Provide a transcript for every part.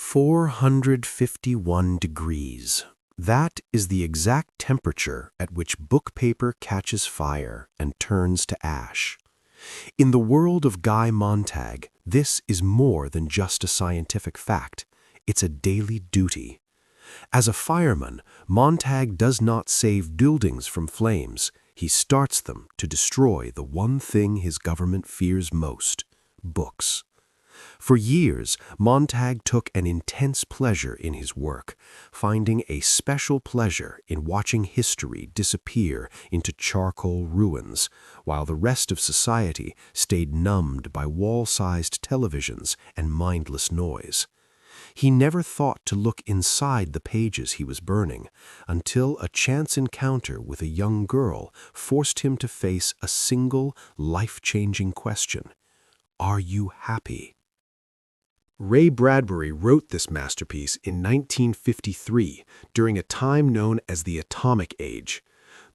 451 degrees. That is the exact temperature at which book paper catches fire and turns to ash. In the world of Guy Montag, this is more than just a scientific fact. It's a daily duty. As a fireman, Montag does not save buildings from flames. He starts them to destroy the one thing his government fears most: books. For years, Montag took an intense pleasure in his work, finding a special pleasure in watching history disappear into charcoal ruins, while the rest of society stayed numbed by wall-sized televisions and mindless noise. He never thought to look inside the pages he was burning, until a chance encounter with a young girl forced him to face a single, life-changing question: are you happy? Ray Bradbury wrote this masterpiece in 1953 during a time known as the Atomic Age.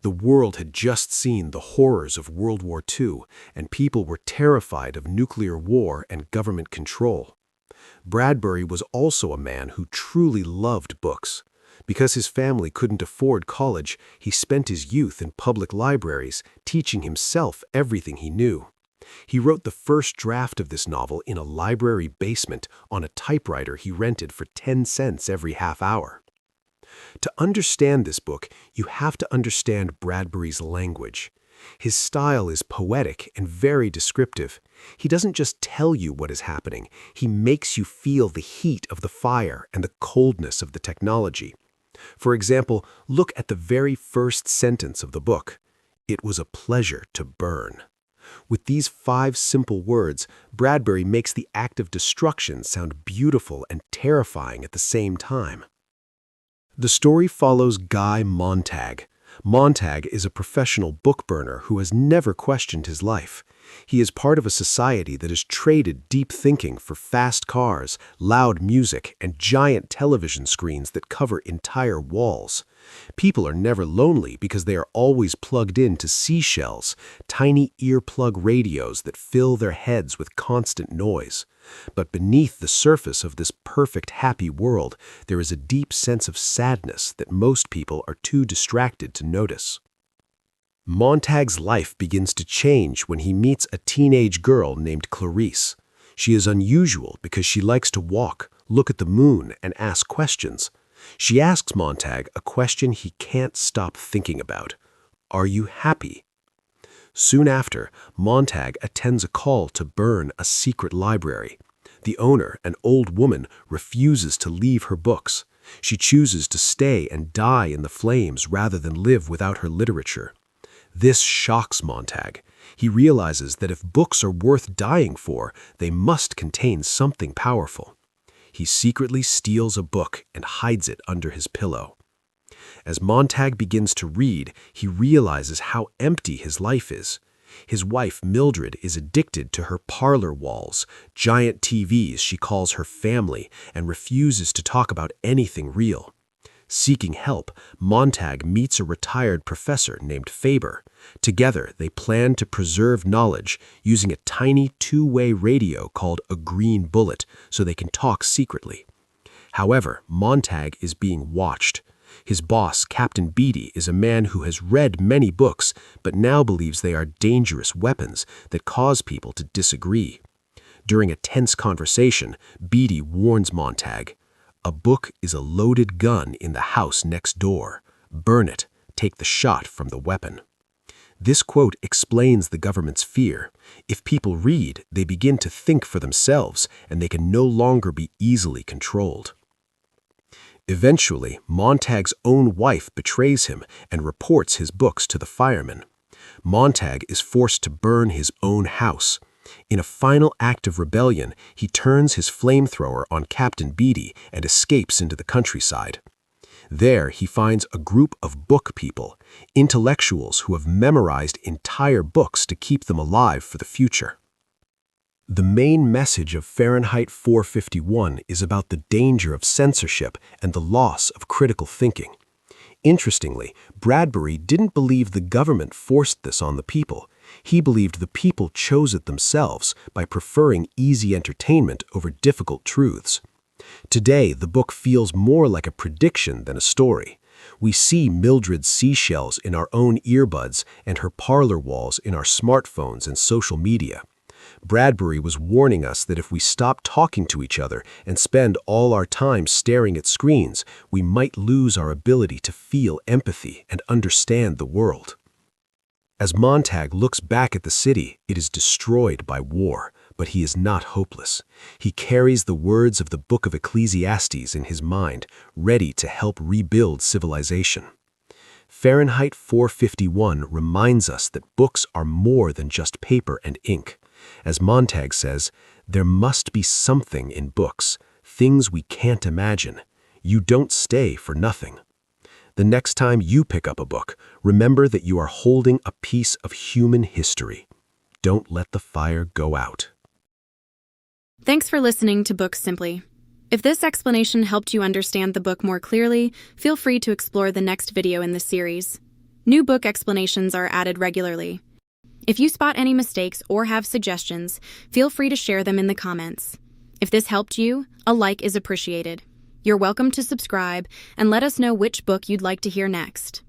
The world had just seen the horrors of World War II, and people were terrified of nuclear war and government control. Bradbury was also a man who truly loved books. Because his family couldn't afford college, he spent his youth in public libraries, teaching himself everything he knew. He wrote the first draft of this novel in a library basement on a typewriter he rented for 10 cents every half hour. To understand this book, you have to understand Bradbury's language. His style is poetic and very descriptive. He doesn't just tell you what is happening, he makes you feel the heat of the fire and the coldness of the technology. For example, look at the very first sentence of the book. "It was a pleasure to burn." With these 5 simple words, Bradbury makes the act of destruction sound beautiful and terrifying at the same time. The story follows Guy Montag. Montag is a professional book burner who has never questioned his life. He is part of a society that has traded deep thinking for fast cars, loud music, and giant television screens that cover entire walls. People are never lonely because they are always plugged into seashells, tiny earplug radios that fill their heads with constant noise. But beneath the surface of this perfect, happy world, there is a deep sense of sadness that most people are too distracted to notice. Montag's life begins to change when he meets a teenage girl named Clarice. She is unusual because she likes to walk, look at the moon, and ask questions. She asks Montag a question he can't stop thinking about: are you happy? Soon after, Montag attends a call to burn a secret library. The owner, an old woman, refuses to leave her books. She chooses to stay and die in the flames rather than live without her literature. This shocks Montag. He realizes that if books are worth dying for, they must contain something powerful. He secretly steals a book and hides it under his pillow. As Montag begins to read, he realizes how empty his life is. His wife, Mildred, is addicted to her parlor walls, giant TVs she calls her family, and refuses to talk about anything real. Seeking help, Montag meets a retired professor named Faber. Together, they plan to preserve knowledge using a tiny 2-way radio called a green bullet so they can talk secretly. However, Montag is being watched. His boss, Captain Beatty, is a man who has read many books, but now believes they are dangerous weapons that cause people to disagree. During a tense conversation, Beatty warns Montag, "A book is a loaded gun in the house next door. Burn it. Take the shot from the weapon." This quote explains the government's fear. If people read, they begin to think for themselves, and they can no longer be easily controlled. Eventually, Montag's own wife betrays him and reports his books to the firemen. Montag is forced to burn his own house. In a final act of rebellion, he turns his flamethrower on Captain Beatty and escapes into the countryside. There, he finds a group of book people, intellectuals who have memorized entire books to keep them alive for the future. The main message of Fahrenheit 451 is about the danger of censorship and the loss of critical thinking. Interestingly, Bradbury didn't believe the government forced this on the people. He believed the people chose it themselves by preferring easy entertainment over difficult truths. Today, the book feels more like a prediction than a story. We see Mildred's seashells in our own earbuds and her parlor walls in our smartphones and social media. Bradbury was warning us that if we stop talking to each other and spend all our time staring at screens, we might lose our ability to feel empathy and understand the world. As Montag looks back at the city, it is destroyed by war, but he is not hopeless. He carries the words of the Book of Ecclesiastes in his mind, ready to help rebuild civilization. Fahrenheit 451 reminds us that books are more than just paper and ink. As Montag says, there must be something in books, things we can't imagine. You don't stay for nothing. The next time you pick up a book, remember that you are holding a piece of human history. Don't let the fire go out. Thanks for listening to Books Simply. If this explanation helped you understand the book more clearly, feel free to explore the next video in the series. New book explanations are added regularly. If you spot any mistakes or have suggestions, feel free to share them in the comments. If this helped you, a like is appreciated. You're welcome to subscribe and let us know which book you'd like to hear next.